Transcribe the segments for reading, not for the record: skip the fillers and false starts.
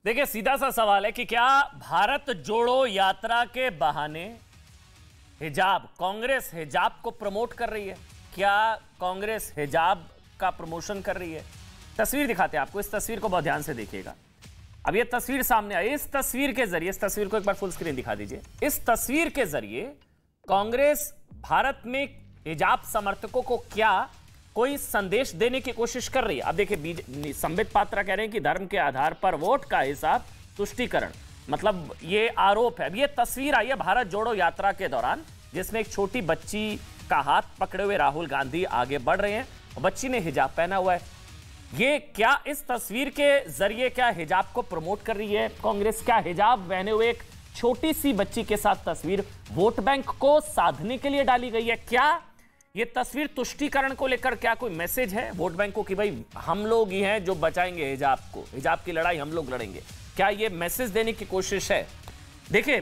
देखिए, सीधा सा सवाल है कि क्या भारत जोड़ो यात्रा के बहाने हिजाब, कांग्रेस हिजाब को प्रमोट कर रही है? क्या कांग्रेस हिजाब का प्रमोशन कर रही है? तस्वीर दिखाते हैं आपको, इस तस्वीर को बहुत ध्यान से देखिएगा। अब ये तस्वीर सामने आई, इस तस्वीर के जरिए, इस तस्वीर को एक बार फुल स्क्रीन दिखा दीजिए। इस तस्वीर के जरिए कांग्रेस भारत में हिजाब समर्थकों को क्या कोई संदेश देने की कोशिश कर रही है? अब देखिए, संबित पात्रा कह रहे हैं कि धर्म के आधार पर वोट का हिसाब तुष्टीकरण, मतलब ये आरोप है। अब ये तस्वीर आई है भारत जोड़ो यात्रा के दौरान, जिसमें एक छोटी बच्ची का हाथ पकड़े हुए राहुल गांधी आगे बढ़ रहे हैं और बच्ची ने हिजाब पहना हुआ है। ये क्या इस तस्वीर के जरिए क्या हिजाब को प्रमोट कर रही है कांग्रेस? क्या हिजाब पहने हुए एक छोटी सी बच्ची के साथ तस्वीर वोट बैंक को साधने के लिए डाली गई है? क्या ये तस्वीर तुष्टीकरण को लेकर क्या कोई मैसेज है वोट बैंक को कि भाई हम लोग ही हैं जो बचाएंगे हिजाब को, हिजाब की लड़ाई हम लोग लड़ेंगे? क्या ये मैसेज देने की कोशिश है? देखिए,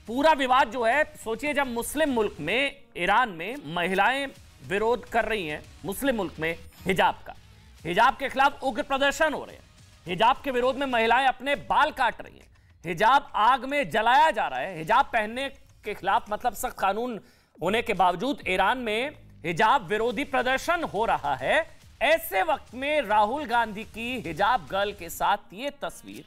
पूरा विवाद जो है, सोचिए जब मुस्लिम मुल्क में, ईरान में महिलाएं विरोध कर रही हैं मुस्लिम मुल्क में हिजाब का, हिजाब के खिलाफ उग्र प्रदर्शन हो रहे हैं, हिजाब के विरोध में महिलाएं अपने बाल काट रही हैं, हिजाब आग में जलाया जा रहा है, हिजाब पहनने के खिलाफ मतलब सख्त कानून होने के बावजूद ईरान में हिजाब विरोधी प्रदर्शन हो रहा है। ऐसे वक्त में राहुल गांधी की हिजाब गर्ल के साथ ये तस्वीर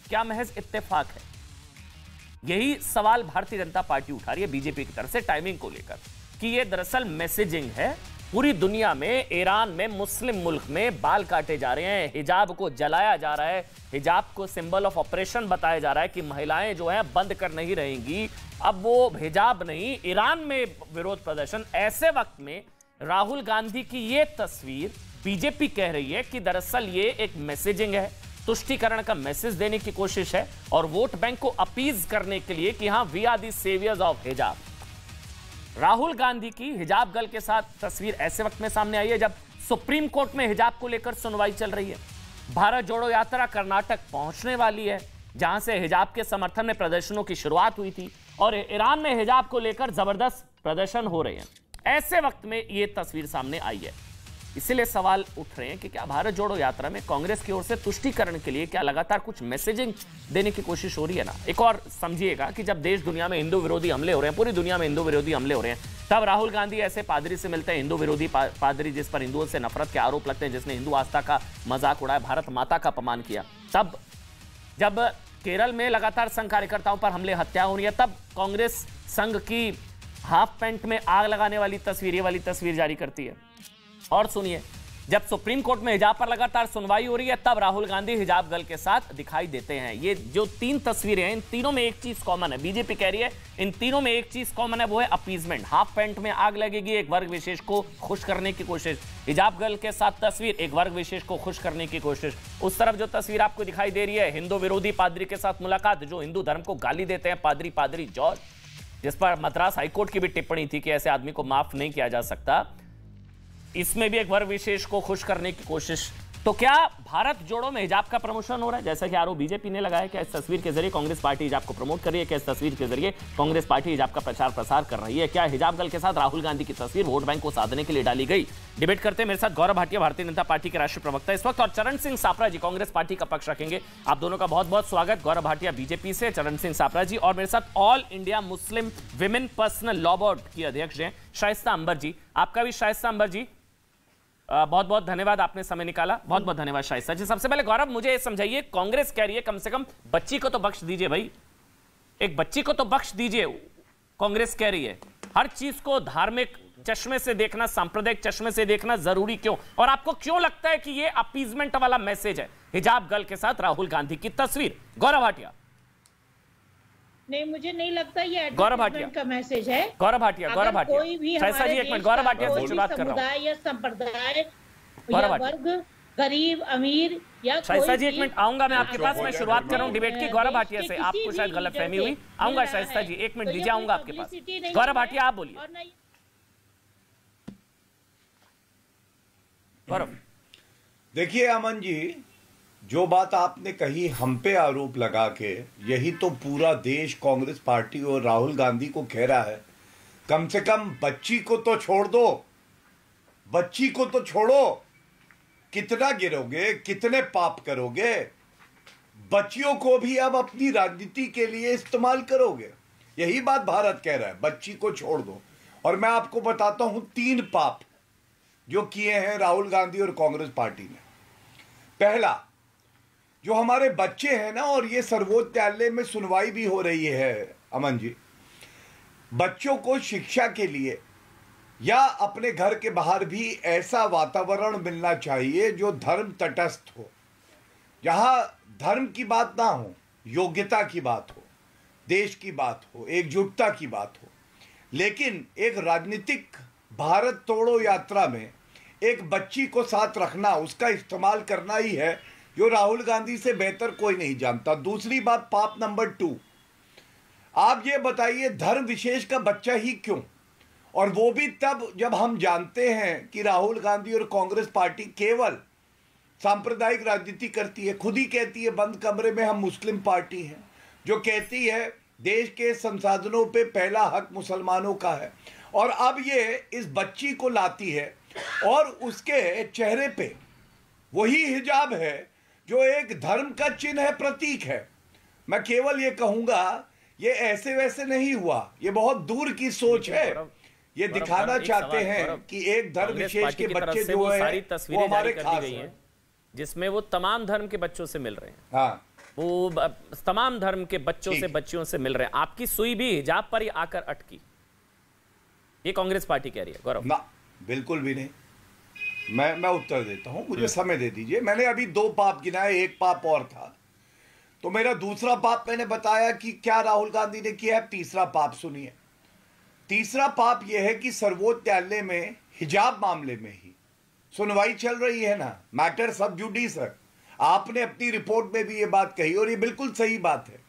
क्या महज इत्तेफाक है? यही सवाल भारतीय जनता पार्टी उठा रही है बीजेपी की तरफ से टाइमिंग को लेकर कि ये दरअसल मैसेजिंग है। पूरी दुनिया में, ईरान में, मुस्लिम मुल्क में बाल काटे जा रहे हैं, हिजाब को जलाया जा रहा है, हिजाब को सिंबल ऑफ ऑपरेशन बताया जा रहा है कि महिलाएं जो हैं बंद कर नहीं रहेंगी। अब वो हिजाब नहीं, ईरान में विरोध प्रदर्शन। ऐसे वक्त में राहुल गांधी की ये तस्वीर, बीजेपी कह रही है कि दरअसल ये एक मैसेजिंग है, तुष्टीकरण का मैसेज देने की कोशिश है और वोट बैंक को अपीज करने के लिए कि हां we are the saviours of hijab. Rahul Gandhi की हिजाब गर्ल के साथ तस्वीर ऐसे वक्त में सामने आई है जब सुप्रीम कोर्ट में हिजाब को लेकर सुनवाई चल रही है। भारत जोड़ो यात्रा कर्नाटक पहुंचने वाली है, जहां से हिजाब के समर्थन में प्रदर्शनों की शुरुआत हुई थी और ईरान में हिजाब को लेकर जबरदस्त प्रदर्शन हो रहे हैं। ऐसे वक्त में यह तस्वीर सामने आई है। इसीलिए सवाल उठ रहे हैं कि क्या भारत जोड़ो यात्रा में कांग्रेस की ओर से तुष्टीकरण के लिए क्या लगातार कुछ मैसेजिंग देने की कोशिश हो रही है ना? एक और समझिएगा कि जब देश दुनिया में हिंदू विरोधी हमले हो रहे हैं, पूरी दुनिया में हिंदू विरोधी हमले हो रहे हैं, तब राहुल गांधी ऐसे पादरी से मिलते हैं, हिंदू विरोधी पादरी जिस पर हिंदुओं से नफरत के आरोप लगते हैं, जिसने हिंदू आस्था का मजाक उड़ाया, भारत माता का अपमान किया। तब जब केरल में लगातार संघ कार्यकर्ताओं पर हमले, हत्या हो रही है, तब कांग्रेस संघ की हाफ पैंट में आग लगाने वाली तस्वीर, ये वाली तस्वीर जारी करती है। और सुनिए, जब सुप्रीम कोर्ट में हिजाब पर लगातार सुनवाई हो रही है, तब राहुल गांधी हिजाब गर्ल के साथ दिखाई देते हैं। ये जो तीन तस्वीरें हैं, इन तीनों में एक चीज कॉमन है, बीजेपी कह रही है इन तीनों में एक चीज कॉमन है, वो है अपीजमेंट। हाफ पैंट में आग लगेगी, एक वर्ग विशेष को खुश करने की कोशिश। हिजाब गर्ल के साथ तस्वीर, एक वर्ग विशेष को खुश करने की कोशिश। उस तरफ जो तस्वीर आपको दिखाई दे रही है, हिंदू विरोधी पादरी के साथ मुलाकात, जो हिंदू धर्म को गाली देते हैं, पादरी जॉर्ज, जिस पर मद्रास हाईकोर्ट की भी टिप्पणी थी कि ऐसे आदमी को माफ नहीं किया जा सकता। इसमें भी एक वर्ग विशेष को खुश करने की कोशिश। तो क्या भारत जोड़ो में हिजाब का प्रमोशन हो रहा है, जैसा कि आरोप बीजेपी ने लगाया? क्या इस तस्वीर के जरिए कांग्रेस पार्टी हिजाब को प्रमोट कर रही है? क्या इस तस्वीर के जरिए कांग्रेस पार्टी हिजाब का प्रचार प्रसार कर रही है? क्या हिजाब गर्ल के साथ राहुल गांधी की तस्वीर वोट बैंक को साधने के लिए डाली गई? डिबेट करते हैं मेरे साथ गौरव भाटिया, भारतीय जनता पार्टी के राष्ट्रीय प्रवक्ता इस वक्त, और चरण सिंह सापरा जी, कांग्रेस पार्टी का पक्ष रखेंगे। आप दोनों का बहुत बहुत स्वागत। गौरव भाटिया बीजेपी से, चरण सिंह सापरा जी, और मेरे साथ all India Muslim women personal law board की अध्यक्ष हैं शाइस्ता अंबर जी। आपका भी शाइस्ता अंबर जी बहुत बहुत धन्यवाद, आपने समय निकाला, बहुत बहुत धन्यवाद शाइस्ता जी। सबसे पहले गौरव, मुझे ये समझाइए, कांग्रेस कह रही है कम से कम बच्ची को तो बख्श दीजिए भाई, एक बच्ची को तो बख्श दीजिए। कांग्रेस कह रही है हर चीज को धार्मिक चश्मे से देखना, सांप्रदायिक चश्मे से देखना जरूरी क्यों? और आपको क्यों लगता है कि ये अपीजमेंट वाला मैसेज है, हिजाब गर्ल के साथ राहुल गांधी की तस्वीर? गौरव भाटिया। नहीं, मुझे नहीं लगता ये गौरव भाटिया का मैसेज है। गौरव भाटिया, कोई भी शाइस्ता जी एक मिनट, गौरव भाटिया से शुरुआत कर रहा हूं। या संप्रदाय या वर्ग, गरीब अमीर या शाइस्ता जी एक मिनट आऊंगा मैं आपके पास, मैं शुरुआत कर रहा हूं डिबेट की। गौरव भाटिया से आपको शायद गलतफहमी हुई, आऊंगा शाइस्ता जी, एक मिनट दीजिए, आऊंगा आपके पास। गौरव भाटिया आप बोलिए। गौरव देखिए अमन जी, जो बात आपने कही हम पे आरोप लगा के, यही तो पूरा देश कांग्रेस पार्टी और राहुल गांधी को कह रहा है, कम से कम बच्ची को तो छोड़ दो, बच्ची को तो छोड़ो, कितना गिरोगे, कितने पाप करोगे? बच्चियों को भी अब अपनी राजनीति के लिए इस्तेमाल करोगे। यही बात भारत कह रहा है, बच्ची को छोड़ दो। और मैं आपको बताता हूं 3 पाप जो किए हैं राहुल गांधी और कांग्रेस पार्टी ने। पहला, जो हमारे बच्चे हैं ना, और ये सर्वोच्च न्यायालय में सुनवाई भी हो रही है अमन जी, बच्चों को शिक्षा के लिए या अपने घर के बाहर भी ऐसा वातावरण मिलना चाहिए जो धर्म तटस्थ हो, जहां धर्म की बात ना हो, योग्यता की बात हो, देश की बात हो, एकजुटता की बात हो। लेकिन एक राजनीतिक भारत तोड़ो यात्रा में एक बच्ची को साथ रखना, उसका इस्तेमाल करना ही है जो राहुल गांधी से बेहतर कोई नहीं जानता। दूसरी बात, पाप नंबर 2, आप ये बताइए धर्म विशेष का बच्चा ही क्यों, और वो भी तब जब हम जानते हैं कि राहुल गांधी और कांग्रेस पार्टी केवल सांप्रदायिक राजनीति करती है। खुद ही कहती है बंद कमरे में हम मुस्लिम पार्टी हैं, जो कहती है देश के संसाधनों पे पहला हक मुसलमानों का है। और अब ये इस बच्ची को लाती है और उसके चेहरे पे वही हिजाब है जो एक धर्म का चिन्ह है, प्रतीक है। मैं केवल ये कहूंगा, ये ऐसे वैसे नहीं हुआ, ये बहुत दूर की सोच है। ये दिखाना चाहते हैं कि एक धर्म विशेष के बच्चे जो है वो हमारे खास हैं, जिसमें वो तमाम धर्म के बच्चों से मिल रहे हैं। हाँ, वो तमाम धर्म के बच्चों से, बच्चियों से मिल रहे हैं। आपकी सुई भी हिजाब पर ही आकर अटकी, ये कांग्रेस पार्टी कह रही है। गौरव ना, बिल्कुल भी नहीं। मैं उत्तर देता हूं, मुझे समय दे दीजिए। मैंने अभी 2 पाप गिनाए, एक पाप और था, तो मेरा दूसरा पाप मैंने बताया कि क्या राहुल गांधी ने किया है। तीसरा पाप सुनिए। तीसरा पाप यह है कि सर्वोच्च न्यायालय में हिजाब मामले में ही सुनवाई चल रही है ना, मैटर सब जुडिस है। आपने अपनी रिपोर्ट में भी ये बात कही और ये बिल्कुल सही बात है।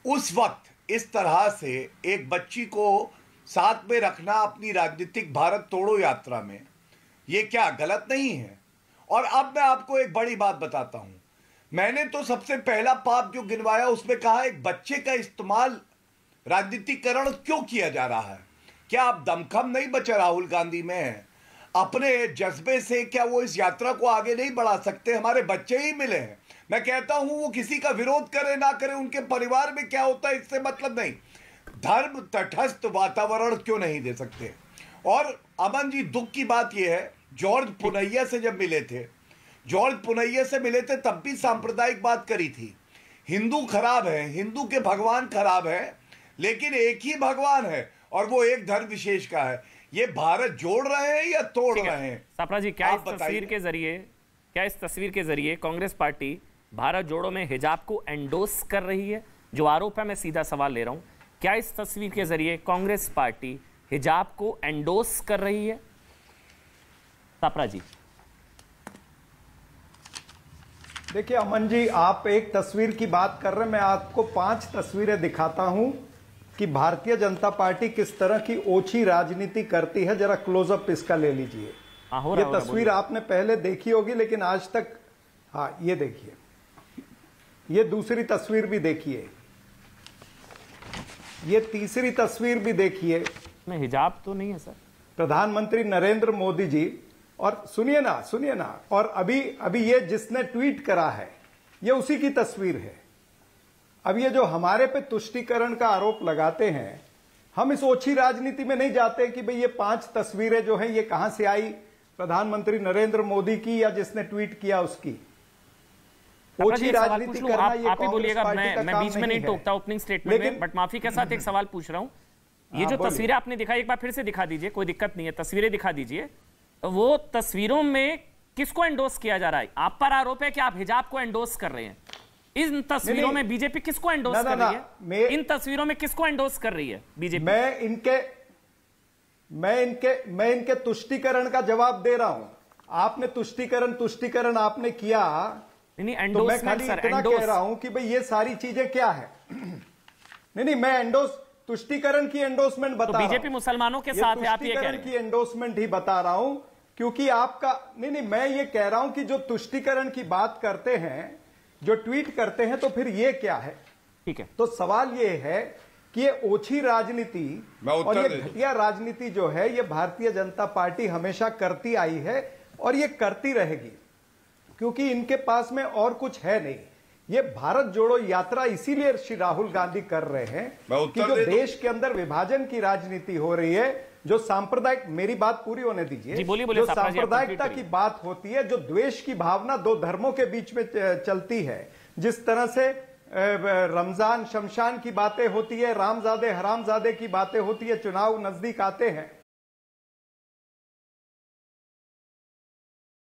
उस वक्त इस तरह से एक बच्ची को साथ में रखना अपनी राजनीतिक भारत तोड़ो यात्रा में, ये क्या गलत नहीं है? और अब मैं आपको एक बड़ी बात बताता हूं। मैंने तो सबसे पहला पाप जो गिनवाया उसमें कहा एक बच्चे का इस्तेमाल राजनीतिकरण क्यों किया जा रहा है। क्या आप दमखम नहीं बचा राहुल गांधी में? अपने जज्बे से क्या वो इस यात्रा को आगे नहीं बढ़ा सकते? हमारे बच्चे ही मिले हैं। मैं कहता हूं वो किसी का विरोध करे ना करे, उनके परिवार में क्या होता है इससे मतलब नहीं। धर्म तटस्थ वातावरण क्यों नहीं दे सकते? और अमन जी, दुख की बात यह है, जॉर्ज पुनैया से जब मिले थे, जॉर्ज पुनैया से मिले थे तब भी सांप्रदायिक बात करी थी। हिंदू खराब है, हिंदू के भगवान खराब है, लेकिन एक ही भगवान है और वो एक धर्म विशेष का है। ये भारत जोड़ रहे हैं या तोड़ रहे हैं? सापरा जी, क्या इस तस्वीर के जरिए कांग्रेस पार्टी भारत जोड़ो में हिजाब को एंडोर्स कर रही है? जो आरोप है, मैं सीधा सवाल ले रहा हूं, क्या इस तस्वीर के जरिए कांग्रेस पार्टी हिजाब को एंडोर्स कर रही है? सापरा जी, देखिए अमन जी, आप एक तस्वीर की बात कर रहे हैं, मैं आपको 5 तस्वीरें दिखाता हूं कि भारतीय जनता पार्टी किस तरह की ओछी राजनीति करती है। जरा क्लोजअप इसका ले लीजिए। ये तस्वीर आपने पहले देखी होगी लेकिन आज तक, हाँ ये देखिए, ये दूसरी तस्वीर भी देखिए, ये तीसरी तस्वीर भी देखिए। में हिजाब तो नहीं है सर। प्रधानमंत्री नरेंद्र मोदी जी, और सुनिए ना, और अभी ये जिसने ट्वीट करा है ये उसी की तस्वीर है। अब ये जो हमारे पे तुष्टीकरण का आरोप लगाते हैं, हम इस ओछी राजनीति में नहीं जाते कि भाई ये 5 तस्वीरें जो हैं ये कहां से आई, प्रधानमंत्री नरेंद्र मोदी की या जिसने ट्वीट किया उसकी। ओछी राजनीति करना ये आप ही बोलिएगा, मैं बीच में नहीं टोकता ओपनिंग स्टेटमेंट में, बट माफी के साथ एक सवाल पूछ रहा हूं। ये जो तस्वीरें आपने दिखाई, एक बार फिर से दिखा दीजिए, कोई दिक्कत नहीं है, तस्वीरें दिखा दीजिए। वो तस्वीरों में किसको एंडोर्स किया जा रहा है? आप पर आरोप है कि आप हिजाब को एंडोर्स कर रहे हैं। इन तस्वीरों में बीजेपी किसको एंडोर्स कर रही है? इन तस्वीरों में किसको एंडोर्स कर रही है बीजेपी? मैं इनके तुष्टीकरण का जवाब दे रहा हूं। आपने तुष्टीकरण आपने किया, तो मैं खाली इतना कह रहा हूं कि भाई ये सारी चीजें क्या है। नहीं, मैं तुष्टीकरण की एंडोर्समेंट बता रहा हूं। बीजेपी मुसलमानों के साथ है, आप ये कह रहे हैं। की एंडोर्समेंट ही बता रहा हूं, क्योंकि आपका नहीं, मैं ये कह रहा हूं कि जो तुष्टीकरण की बात करते हैं, जो ट्वीट करते हैं, तो फिर ये क्या है? ठीक है, तो सवाल ये है कि ये ओछी राजनीति और ये घटिया राजनीति जो है ये भारतीय जनता पार्टी हमेशा करती आई है और ये करती रहेगी, क्योंकि इनके पास में और कुछ है नहीं। ये भारत जोड़ो यात्रा इसीलिए श्री राहुल गांधी कर रहे हैं कि जो देश के अंदर विभाजन की राजनीति हो रही है, जो सांप्रदायिक, मेरी बात पूरी होने दीजिए, जो सांप्रदायिकता की बात होती है, जो द्वेष की भावना दो धर्मों के बीच में चलती है, जिस तरह से रमजान शमशान की बातें होती है, रामजादे हरामजादे की बातें होती है, चुनाव नजदीक आते हैं,